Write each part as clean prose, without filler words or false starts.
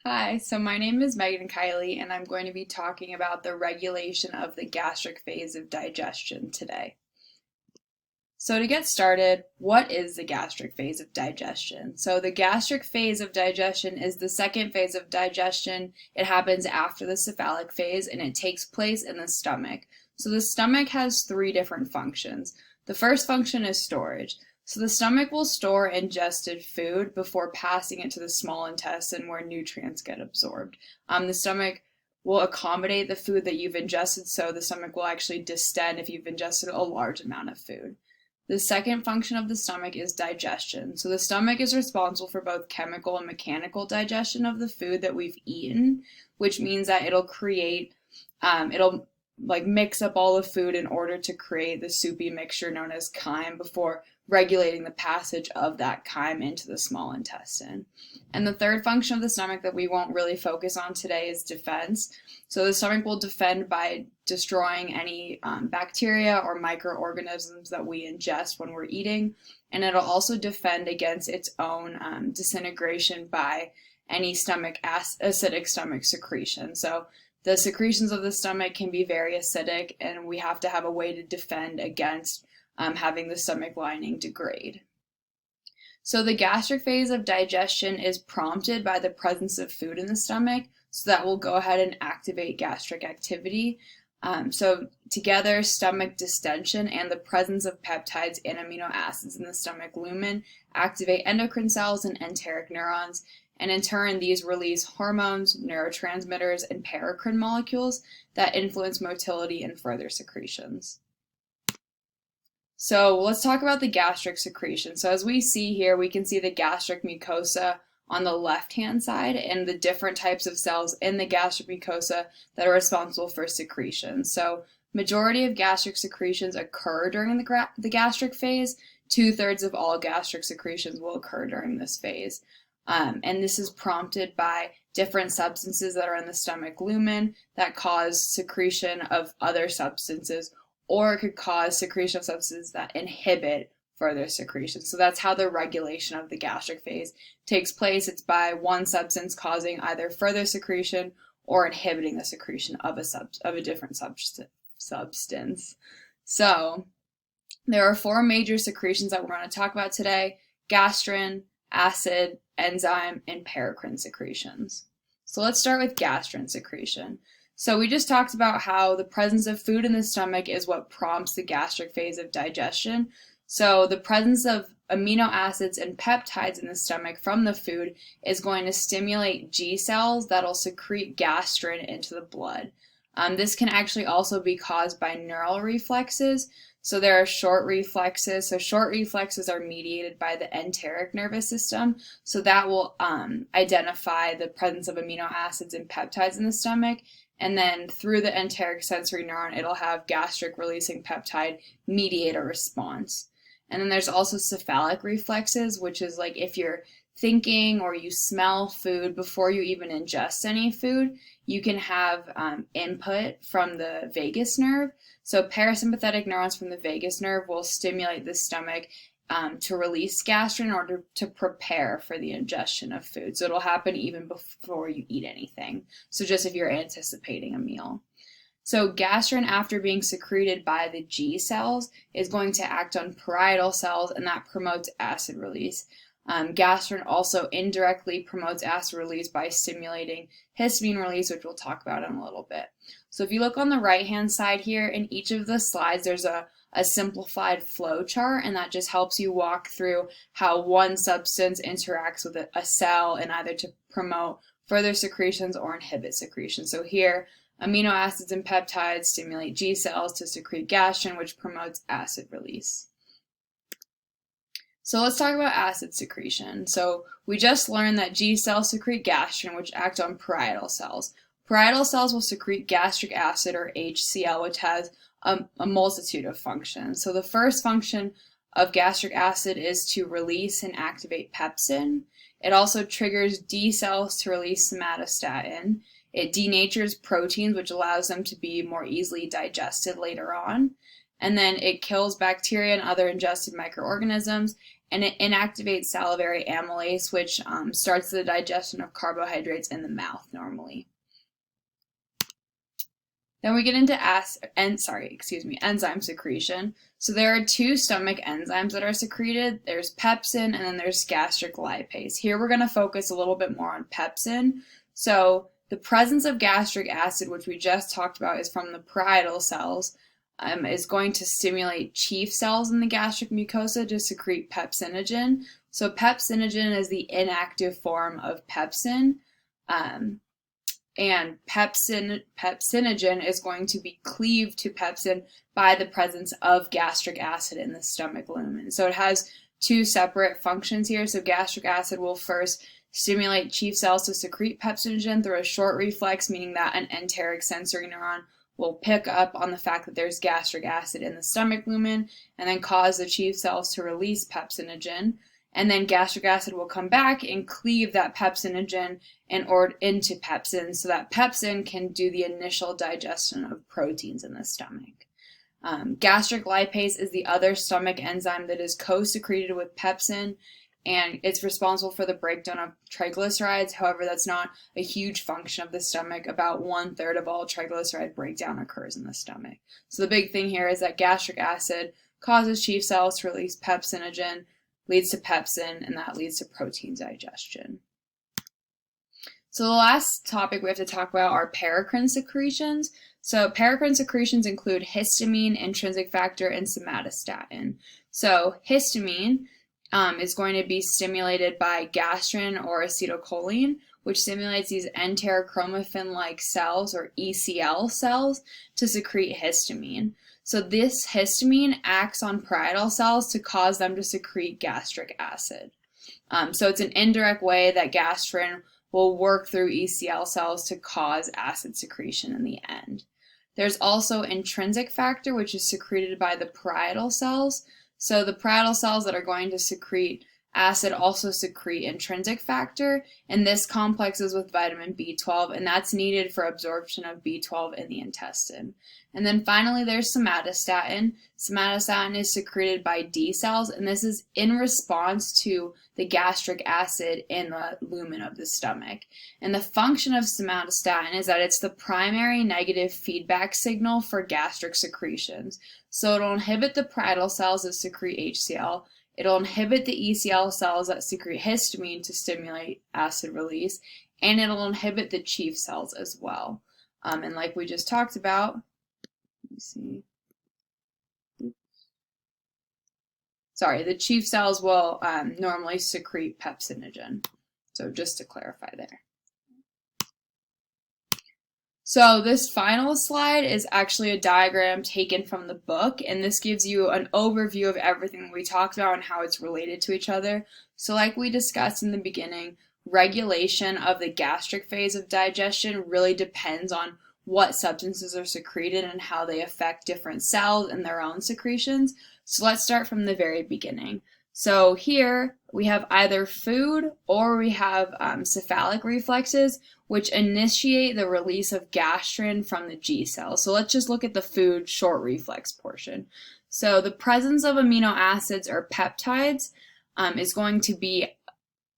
Hi, so my name is Megan Kiley, and I'm going to be talking about the regulation of the gastric phase of digestion today. So to get started, what is the gastric phase of digestion? So the gastric phase of digestion is the second phase of digestion. It happens after the cephalic phase, and it takes place in the stomach. So the stomach has three different functions. The first function is storage. So the stomach will store ingested food before passing it to the small intestine where nutrients get absorbed. The stomach will accommodate the food that you've ingested, so the stomach will actually distend if you've ingested a large amount of food. The second function of the stomach is digestion. So the stomach is responsible for both chemical and mechanical digestion of the food that we've eaten, which means that it'll mix up all the food in order to create the soupy mixture known as chyme before regulating the passage of that chyme into the small intestine. And the third function of the stomach that we won't really focus on today is defense. So the stomach will defend by destroying any bacteria or microorganisms that we ingest when we're eating, and it'll also defend against its own disintegration by any acidic stomach secretion. So the secretions of the stomach can be very acidic, and we have to have a way to defend against having the stomach lining degrade. So the gastric phase of digestion is prompted by the presence of food in the stomach, so that will go ahead and activate gastric activity. So together, stomach distension and the presence of peptides and amino acids in the stomach lumen activate endocrine cells and enteric neurons, and in turn, these release hormones, neurotransmitters, and paracrine molecules that influence motility and further secretions. So let's talk about the gastric secretion. So as we see here, we can see the gastric mucosa on the left-hand side and the different types of cells in the gastric mucosa that are responsible for secretion. So majority of gastric secretions occur during the gastric phase. 2/3 of all gastric secretions will occur during this phase. And this is prompted by different substances that are in the stomach lumen that cause secretion of other substances, or it could cause secretion of substances that inhibit further secretion. So that's how the regulation of the gastric phase takes place. It's by one substance causing either further secretion or inhibiting the secretion of a different substance. So there are four major secretions that we're going to talk about today: gastrin, acid, enzyme, and paracrine secretions. So let's start with gastrin secretion. So we just talked about how the presence of food in the stomach is what prompts the gastric phase of digestion. So the presence of amino acids and peptides in the stomach from the food is going to stimulate G cells that'll secrete gastrin into the blood. This can actually also be caused by neural reflexes. So there are short reflexes. So short reflexes are mediated by the enteric nervous system. So that will identify the presence of amino acids and peptides in the stomach. And then through the enteric sensory neuron, it'll have gastric releasing peptide mediate a response. And then there's also cephalic reflexes, which is like if you're thinking or you smell food before you even ingest any food, you can have input from the vagus nerve. So parasympathetic neurons from the vagus nerve will stimulate the stomach to release gastrin in order to prepare for the ingestion of food. So it'll happen even before you eat anything. So just if you're anticipating a meal. So gastrin, after being secreted by the G cells, is going to act on parietal cells, and that promotes acid release. Gastrin also indirectly promotes acid release by stimulating histamine release, which we'll talk about in a little bit. So if you look on the right-hand side here, in each of the slides, there's a simplified flow chart, and that just helps you walk through how one substance interacts with a cell in either to promote further secretions or inhibit secretion. So here, amino acids and peptides stimulate G cells to secrete gastrin, which promotes acid release. So let's talk about acid secretion. So we just learned that G cells secrete gastrin, which act on parietal cells. Parietal cells will secrete gastric acid, or HCl, which has a multitude of functions. So the first function of gastric acid is to release and activate pepsin. It also triggers D cells to release somatostatin. It denatures proteins, which allows them to be more easily digested later on. And then it kills bacteria and other ingested microorganisms, and it inactivates salivary amylase, which starts the digestion of carbohydrates in the mouth normally. Then we get into enzyme secretion. So there are two stomach enzymes that are secreted. There's pepsin and then there's gastric lipase. Here we're going to focus a little bit more on pepsin. So the presence of gastric acid, which we just talked about, is from the parietal cells, is going to stimulate chief cells in the gastric mucosa to secrete pepsinogen. So pepsinogen is the inactive form of pepsin. And pepsinogen is going to be cleaved to pepsin by the presence of gastric acid in the stomach lumen. So it has two separate functions here. So gastric acid will first stimulate chief cells to secrete pepsinogen through a short reflex, meaning that an enteric sensory neuron will pick up on the fact that there's gastric acid in the stomach lumen and then cause the chief cells to release pepsinogen. And then gastric acid will come back and cleave that pepsinogen into pepsin so that pepsin can do the initial digestion of proteins in the stomach. Gastric lipase is the other stomach enzyme that is co-secreted with pepsin, and it's responsible for the breakdown of triglycerides. However, that's not a huge function of the stomach. About 1/3 of all triglyceride breakdown occurs in the stomach. So the big thing here is that gastric acid causes chief cells to release pepsinogen, leads to pepsin, and that leads to protein digestion. So the last topic we have to talk about are paracrine secretions. So paracrine secretions include histamine, intrinsic factor, and somatostatin. So histamine is going to be stimulated by gastrin or acetylcholine, which stimulates these enterochromaffin-like cells, or ECL cells, to secrete histamine. So this histamine acts on parietal cells to cause them to secrete gastric acid. So it's an indirect way that gastrin will work through ECL cells to cause acid secretion in the end. There's also intrinsic factor, which is secreted by the parietal cells. So the parietal cells that are going to secrete acid also secrete intrinsic factor, and this complexes with vitamin B12, and that's needed for absorption of B12 in the intestine. And then finally there's somatostatin. Somatostatin is secreted by D cells, and this is in response to the gastric acid in the lumen of the stomach. And the function of somatostatin is that it's the primary negative feedback signal for gastric secretions. So it'll inhibit the parietal cells that secrete HCl. It'll inhibit the ECL cells that secrete histamine to stimulate acid release, and it'll inhibit the chief cells as well. And like we just talked about, let me see. The chief cells will normally secrete pepsinogen. So just to clarify there. So this final slide is actually a diagram taken from the book, and this gives you an overview of everything we talked about and how it's related to each other. So like we discussed in the beginning, regulation of the gastric phase of digestion really depends on what substances are secreted and how they affect different cells and their own secretions. So let's start from the very beginning. So here we have either food or we have cephalic reflexes, which initiate the release of gastrin from the G cells. So let's just look at the food short reflex portion. So the presence of amino acids or peptides is going to be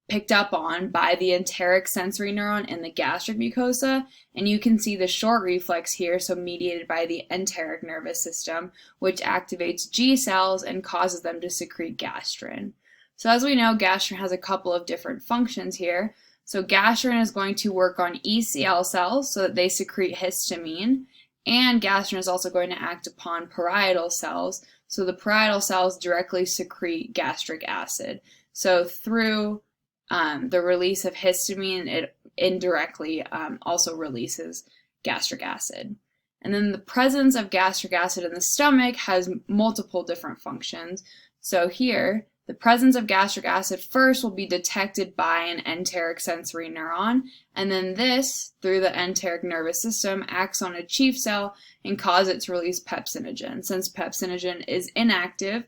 picked up on by the enteric sensory neuron in the gastric mucosa, and you can see the short reflex here, so mediated by the enteric nervous system, which activates G cells and causes them to secrete gastrin. So as we know, gastrin has a couple of different functions here. So gastrin is going to work on ECL cells so that they secrete histamine, and gastrin is also going to act upon parietal cells, so the parietal cells directly secrete gastric acid. So through the release of histamine, it indirectly also releases gastric acid. And then the presence of gastric acid in the stomach has multiple different functions. So here, the presence of gastric acid first will be detected by an enteric sensory neuron, and then this, through the enteric nervous system, acts on a chief cell and causes it to release pepsinogen. Since pepsinogen is inactive,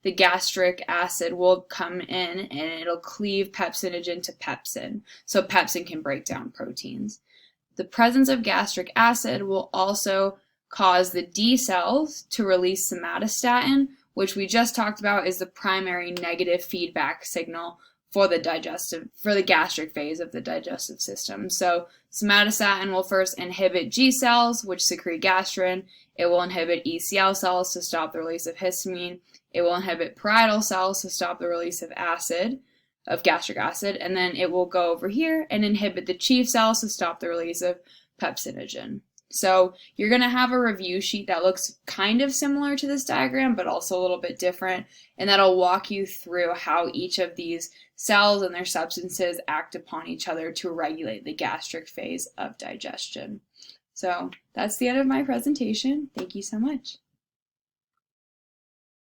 the gastric acid will come in and it'll cleave pepsinogen to pepsin, so pepsin can break down proteins. The presence of gastric acid will also cause the D cells to release somatostatin, which we just talked about is the primary negative feedback signal for the gastric phase of the digestive system. So somatostatin will first inhibit G cells, which secrete gastrin. It will inhibit ECL cells to stop the release of histamine. It will inhibit parietal cells to stop the release of gastric acid, and then it will go over here and inhibit the chief cells to stop the release of pepsinogen. So you're going to have a review sheet that looks kind of similar to this diagram, but also a little bit different, and that'll walk you through how each of these cells and their substances act upon each other to regulate the gastric phase of digestion. So that's the end of my presentation. Thank you so much.